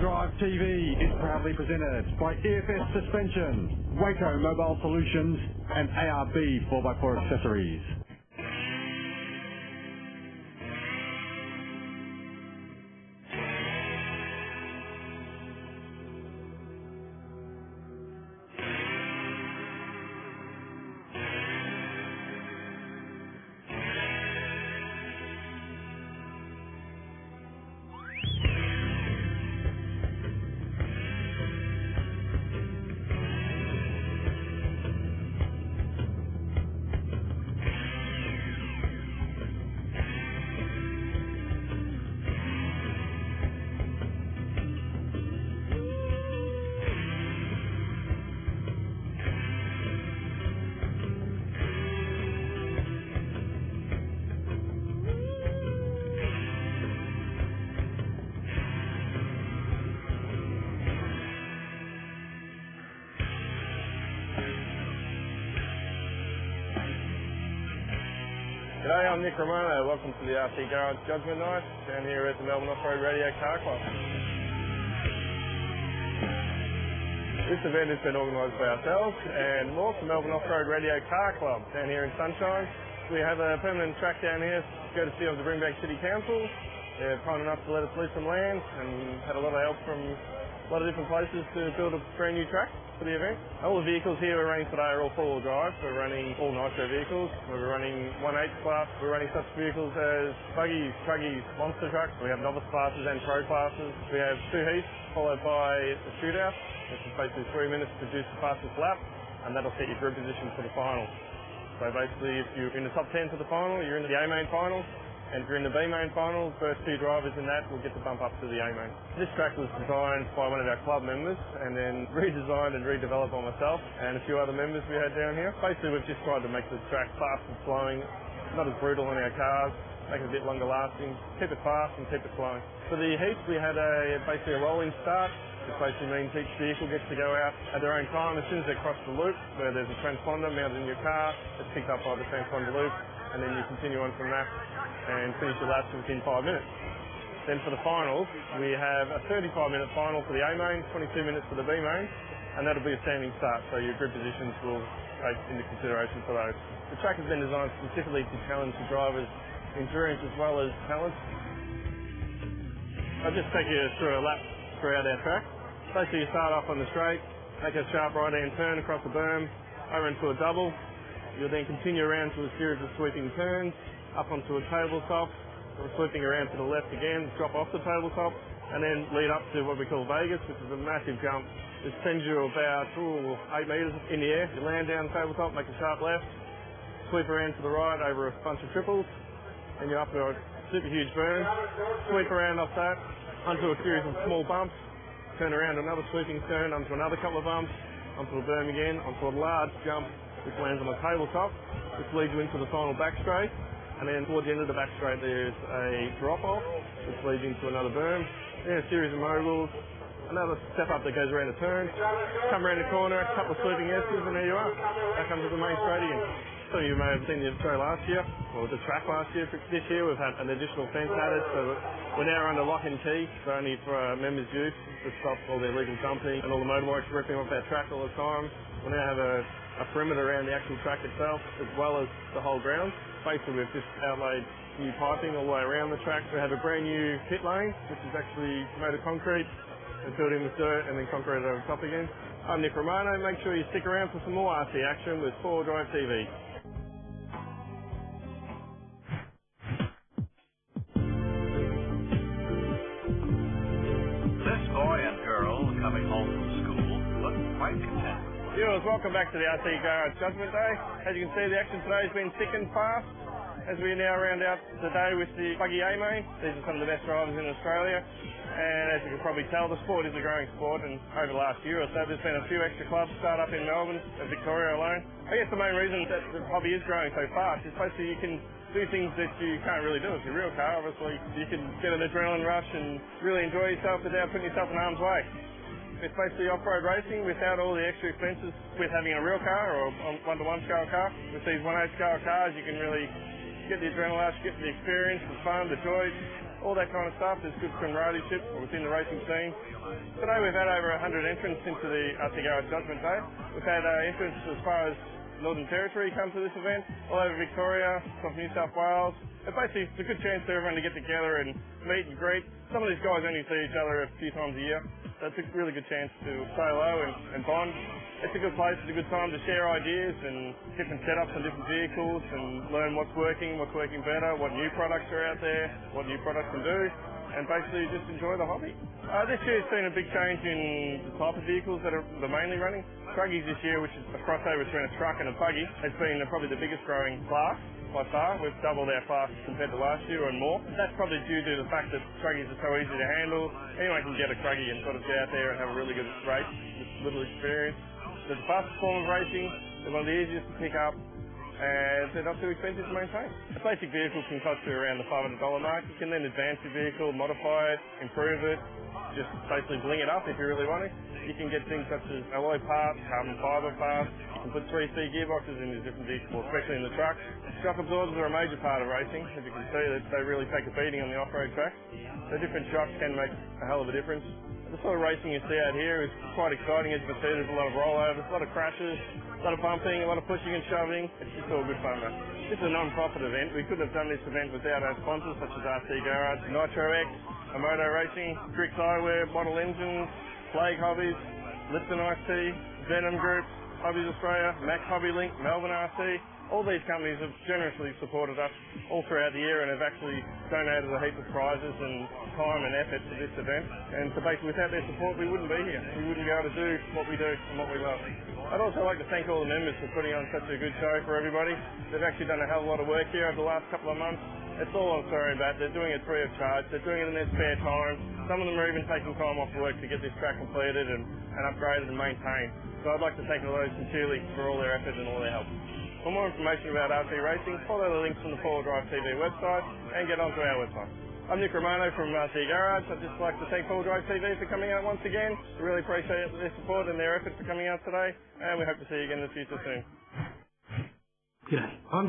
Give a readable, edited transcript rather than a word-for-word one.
4wdtv is proudly presented by EFS Suspension, Waco Mobile Solutions, and ARB 4x4 Accessories. G'day, I'm Nick Romano. Welcome to the RC Garage Judgment Night down here at the Melbourne Off-Road Radio Car Club. This event has been organised by ourselves and Morse, the Melbourne Off-Road Radio Car Club down here in Sunshine. We have a permanent track down here courtesy of the Brimbank City Council. They're kind enough to let us lease some land and had a lot of help from a lot of different places to build a brand new track for the event. All the vehicles here we're running today are all 4-wheel drive. We're running all nitro vehicles. We're running 1/8 class. We're running such vehicles as buggies, truggies, monster trucks. We have novice classes and pro classes. We have 2 heats followed by a shootout, which is basically 3 minutes to produce the fastest lap, and that'll set your group position for the final. So basically, if you're in the top 10 for the final, you're in the A main final. And if you're in the B main final, first 2 drivers in that will get to bump up to the A main. This track was designed by one of our club members and then redesigned and redeveloped by myself and a few other members we had down here. Basically, we've just tried to make the track fast and flowing, not as brutal on our cars, make it a bit longer lasting, keep it fast and keep it flowing. For the heats, we had basically a rolling start, which basically means each vehicle gets to go out at their own time. As soon as they cross the loop, where there's a transponder mounted in your car, it's picked up by the transponder loop, and then you continue on from that and finish your laps within 5 minutes. Then for the finals, we have a 35-minute final for the A main, 22 minutes for the B main, and that'll be a standing start, so your grid positions will take into consideration for those. The track has been designed specifically to challenge the drivers' endurance as well as talent. I'll just take you through a lap throughout our track. Basically, you start off on the straight, make a sharp right-hand turn across the berm, over into a double. You'll then continue around to a series of sweeping turns, up onto a tabletop, or sweeping around to the left again, drop off the tabletop, and then lead up to what we call Vegas, which is a massive jump. It sends you about 8 metres in the air. You land down the tabletop, make a sharp left, sweep around to the right over a bunch of triples, and you're up to a super huge berm. Sweep around off that, onto a series of small bumps, turn around another sweeping turn, onto another couple of bumps, onto a berm again, onto a large jump, which lands on the tabletop, which leads you into the final back straight. And then towards the end of the back straight there's a drop-off, which leads into another berm, then a series of moguls, another step up that goes around a turn, come around the corner, a couple of sweeping S's, and there you are. Back onto the main straight again. So you may have seen the show last year, or the track last year. This year we've had an additional fence added, so we're now under lock and key, so only for members' use to stop all the illegal dumping and all the motorbikes ripping off our track all the time. We now have a perimeter around the actual track itself, as well as the whole ground. Basically, we've just outlaid new piping all the way around the track. We have a brand new pit lane, which is actually made of concrete, and filled in with dirt and then concrete over top again. I'm Nick Romano. Make sure you stick around for some more RC action with 4wdtv. This boy and girl coming home from school look quite content. Viewers, welcome back to the RC Garage Judgment Day. As you can see, the action today has been thick and fast as we now round out the day with the buggy A main. These are some of the best drivers in Australia, and as you can probably tell, the sport is a growing sport, and over the last year or so there's been a few extra clubs start up in Melbourne and Victoria alone. I guess the main reason that the hobby is growing so fast is basically you can do things that you can't really do with your real car. Obviously, you can get an adrenaline rush and really enjoy yourself without putting yourself in harm's way. It's basically off-road racing without all the extra expenses with having a real car or a 1-to-1 scale car. With these 1/8 scale cars, you can really get the adrenaline rush, get the experience, the fun, the joy, all that kind of stuff. There's good camaraderie within the racing scene. Today we've had over 100 entrants into the RC Garage Judgment Day. We've had entrants as far as Northern Territory come to this event, all over Victoria, some New South Wales. Basically, it's a good chance for everyone to get together and meet and greet. Some of these guys only see each other a few times a year, so it's a really good chance to say hello and bond. It's a good place, it's a good time to share ideas and different setups on different vehicles and learn what's working better, what new products are out there, what new products can do, and basically just enjoy the hobby. This year's seen a big change in the type of vehicles that are mainly running. Truggies this year, which is a crossover between a truck and a buggy, has been probably the biggest growing class by far. We've doubled our class compared to last year and more. That's probably due to the fact that truggies are so easy to handle. Anyone can get a truggy and sort of get out there and have a really good race with little experience. They're the fastest form of racing, they're one of the easiest to pick up, and they're not too expensive to maintain. A basic vehicle can cost you around the $500 mark. You can then advance your vehicle, modify it, improve it, just basically bling it up if you really want it. You can get things such as alloy parts, carbon fibre parts. You can put 3C gearboxes into different vehicles, especially in the trucks. Shock absorbers are a major part of racing. As you can see, they really take a beating on the off-road tracks. So different shocks can make a hell of a difference. The sort of racing you see out here is quite exciting. As you can see, there's a lot of rollovers, a lot of crashes, a lot of bumping, a lot of pushing and shoving. It's just all good fun, mate. This is a non-profit event. We couldn't have done this event without our sponsors such as rcgararge, Nitro X, Amoto Racing, Drix Eyewear, Model Engines, Plague Hobbies, Lipton IT, Venom Group, Hobbies Australia, Mac Hobby Link, Melbourne RC. All these companies have generously supported us all throughout the year and have actually donated a heap of prizes and time and effort to this event. And so basically without their support we wouldn't be here. We wouldn't be able to do what we do and what we love. I'd also like to thank all the members for putting on such a good show for everybody. They've actually done a hell of a lot of work here over the last couple of months. It's all I'm sorry about. They're doing it free of charge. They're doing it in their spare time. Some of them are even taking time off work to get this track completed and upgraded and maintained. So I'd like to thank all those sincerely for all their effort and all their help. For more information about RC racing, follow the links from the 4wdtv website and get onto our website. I'm Nick Romano from RC Garage. I'd just like to thank 4wdtv for coming out once again. We really appreciate their support and their effort for coming out today, and we hope to see you again in the future soon. G'day.